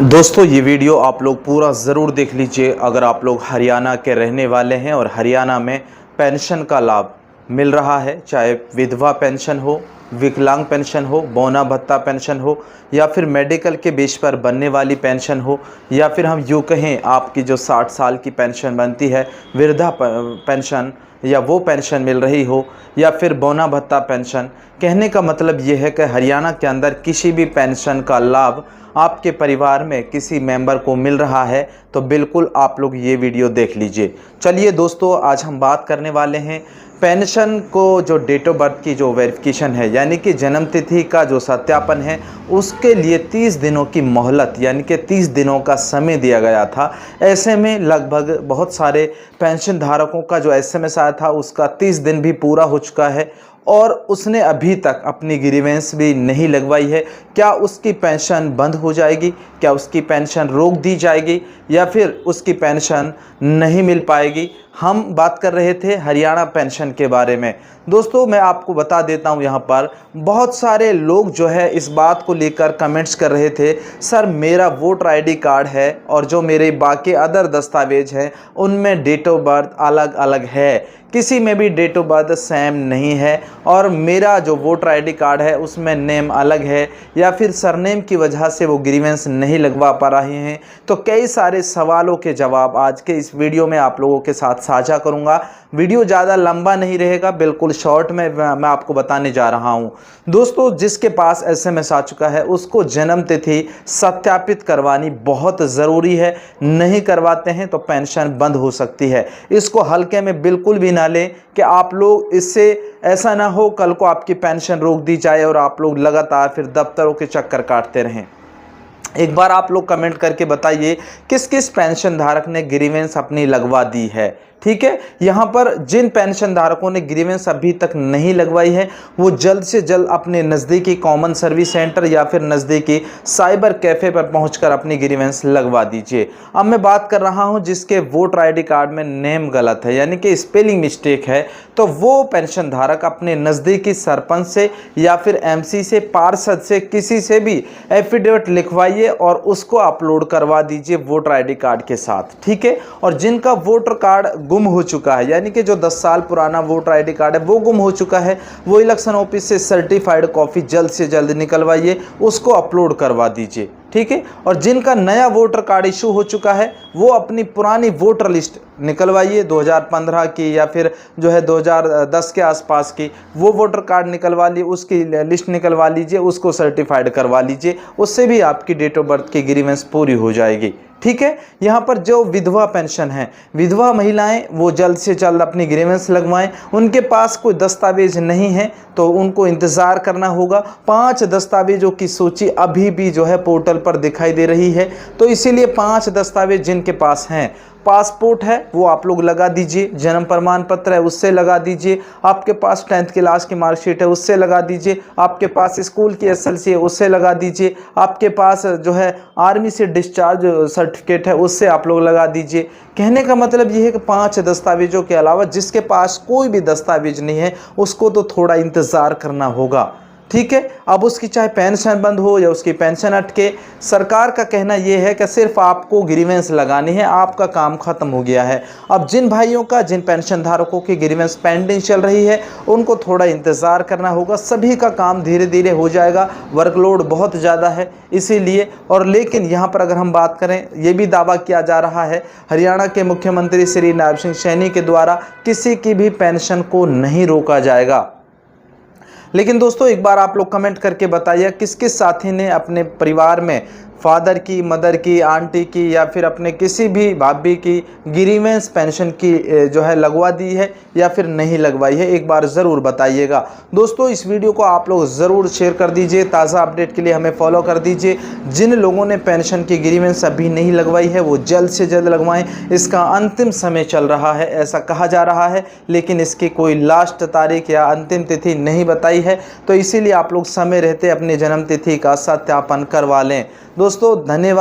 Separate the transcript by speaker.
Speaker 1: दोस्तों ये वीडियो आप लोग पूरा ज़रूर देख लीजिए। अगर आप लोग हरियाणा के रहने वाले हैं और हरियाणा में पेंशन का लाभ मिल रहा है, चाहे विधवा पेंशन हो, विकलांग पेंशन हो, बौना भत्ता पेंशन हो, या फिर मेडिकल के बेस पर बनने वाली पेंशन हो, या फिर हम यूँ कहें आपकी जो 60 साल की पेंशन बनती है वृद्धा पेंशन, या वो पेंशन मिल रही हो, या फिर बौना भत्ता पेंशन। कहने का मतलब ये है कि हरियाणा के अंदर किसी भी पेंशन का लाभ आपके परिवार में किसी मेंबर को मिल रहा है तो बिल्कुल आप लोग ये वीडियो देख लीजिए। चलिए दोस्तों, आज हम बात करने वाले हैं पेंशन को जो डेट ऑफ बर्थ की जो वेरिफिकेशन है, यानी कि जन्म तिथि का जो सत्यापन है, उसके लिए 30 दिनों की मोहलत यानी कि 30 दिनों का समय दिया गया था। ऐसे में लगभग बहुत सारे पेंशन धारकों का जो एसएमएस आया था उसका 30 दिन भी पूरा हो चुका है और उसने अभी तक अपनी ग्रीवेंस भी नहीं लगवाई है। क्या उसकी पेंशन बंद हो जाएगी, क्या उसकी पेंशन रोक दी जाएगी, या फिर उसकी पेंशन नहीं मिल पाएगी? हम बात कर रहे थे हरियाणा पेंशन के बारे में। दोस्तों मैं आपको बता देता हूं, यहाँ पर बहुत सारे लोग जो है इस बात को लेकर कमेंट्स कर रहे थे, सर मेरा वोटर आईडी कार्ड है और जो मेरे बाकी अदर दस्तावेज हैं उनमें डेट ऑफ बर्थ अलग अलग है, किसी में भी डेट ऑफ बर्थ सेम नहीं है, और मेरा जो वोटर आईडी कार्ड है उसमें नेम अलग है, या फिर सरनेम की वजह से वो ग्रीवेंस नहीं लगवा पा रहे हैं। तो कई सारे सवालों के जवाब आज के इस वीडियो में आप लोगों के साथ साझा करूंगा। वीडियो ज़्यादा लंबा नहीं रहेगा, बिल्कुल शॉर्ट में मैं आपको बताने जा रहा हूं। दोस्तों जिसके पास एसएमएस आ चुका है उसको जन्म तिथि सत्यापित करवानी बहुत ज़रूरी है। नहीं करवाते हैं तो पेंशन बंद हो सकती है। इसको हल्के में बिल्कुल भी ना लें कि आप लोग इससे ऐसा ना हो कल को आपकी पेंशन रोक दी जाए और आप लोग लगातार फिर दफ्तरों के चक्कर काटते रहें। एक बार आप लोग कमेंट करके बताइए किस किस पेंशन धारक ने ग्रीवेंस अपनी लगवा दी है। ठीक है, यहाँ पर जिन पेंशन धारकों ने ग्रीवेंस अभी तक नहीं लगवाई है वो जल्द से जल्द अपने नज़दीकी कॉमन सर्विस सेंटर या फिर नज़दीकी साइबर कैफ़े पर पहुंचकर अपनी ग्रीवेंस लगवा दीजिए। अब मैं बात कर रहा हूं जिसके वोटर आईडी कार्ड में नेम गलत है यानी कि स्पेलिंग मिस्टेक है, तो वो पेंशन धारक अपने नज़दीकी सरपंच से या फिर एमसी से, पार्षद से, किसी से भी एफिडेविट लिखवाइए और उसको अपलोड करवा दीजिए वोटर आईडी कार्ड के साथ। ठीक है, और जिनका वोटर कार्ड गुम हो चुका है यानी कि जो 10 साल पुराना वोटर आईडी कार्ड है वो गुम हो चुका है, वो इलेक्शन ऑफिस से सर्टिफाइड कॉपी जल्द से जल्द निकलवाइए, उसको अपलोड करवा दीजिए। ठीक है, और जिनका नया वोटर कार्ड इशू हो चुका है वो अपनी पुरानी वोटर लिस्ट निकलवाइए 2015 की या फिर जो है 2010 के आसपास की, वो वोटर कार्ड निकलवा ली, उसकी लिस्ट निकलवा लीजिए, उसको सर्टिफाइड करवा लीजिए, उससे भी आपकी डेट ऑफ बर्थ की ग्रीवेंस पूरी हो जाएगी। ठीक है, यहाँ पर जो विधवा पेंशन है, विधवा महिलाएं वो जल्द से जल्द अपनी ग्रीवेंस लगवाएं। उनके पास कोई दस्तावेज नहीं है तो उनको इंतज़ार करना होगा। 5 दस्तावेजों की सूची अभी भी जो है पोर्टल पर दिखाई दे रही है, तो इसीलिए 5 दस्तावेज जिनके पास हैं, पासपोर्ट है वो आप लोग लगा दीजिए, जन्म प्रमाण पत्र है उससे लगा दीजिए, आपके पास 10th क्लास की मार्कशीट है उससे लगा दीजिए, आपके पास स्कूल की एसएलसी है उससे लगा दीजिए, आपके पास जो है आर्मी से डिस्चार्ज सर्टिफिकेट है उससे आप लोग लगा दीजिए। कहने का मतलब ये है कि 5 दस्तावेजों के अलावा जिसके पास कोई भी दस्तावेज नहीं है उसको तो थोड़ा इंतज़ार करना होगा। ठीक है, अब उसकी चाहे पेंशन बंद हो या उसकी पेंशन अटके, सरकार का कहना यह है कि सिर्फ आपको ग्रीवेंस लगानी है, आपका काम खत्म हो गया है। अब जिन भाइयों का, जिन पेंशन धारकों की ग्रीवेंस पेंडिंग चल रही है उनको थोड़ा इंतज़ार करना होगा। सभी का काम धीरे धीरे हो जाएगा, वर्कलोड बहुत ज़्यादा है इसीलिए। और लेकिन यहाँ पर अगर हम बात करें, ये भी दावा किया जा रहा है हरियाणा के मुख्यमंत्री श्री नायब सिंह सैनी के द्वारा किसी की भी पेंशन को नहीं रोका जाएगा। लेकिन दोस्तों एक बार आप लोग कमेंट करके बताइए किस किस साथी ने अपने परिवार में फादर की, मदर की, आंटी की या फिर अपने किसी भी भाभी की ग्रीवेंस पेंशन की जो है लगवा दी है या फिर नहीं लगवाई है, एक बार ज़रूर बताइएगा। दोस्तों इस वीडियो को आप लोग ज़रूर शेयर कर दीजिए, ताज़ा अपडेट के लिए हमें फॉलो कर दीजिए। जिन लोगों ने पेंशन की ग्रीवेंस अभी नहीं लगवाई है वो जल्द से जल्द लगवाएं। इसका अंतिम समय चल रहा है ऐसा कहा जा रहा है, लेकिन इसकी कोई लास्ट तारीख या अंतिम तिथि नहीं बताई है, तो इसीलिए आप लोग समय रहते अपनी जन्म तिथि का सत्यापन करवा लें। दोस्तों धन्यवाद।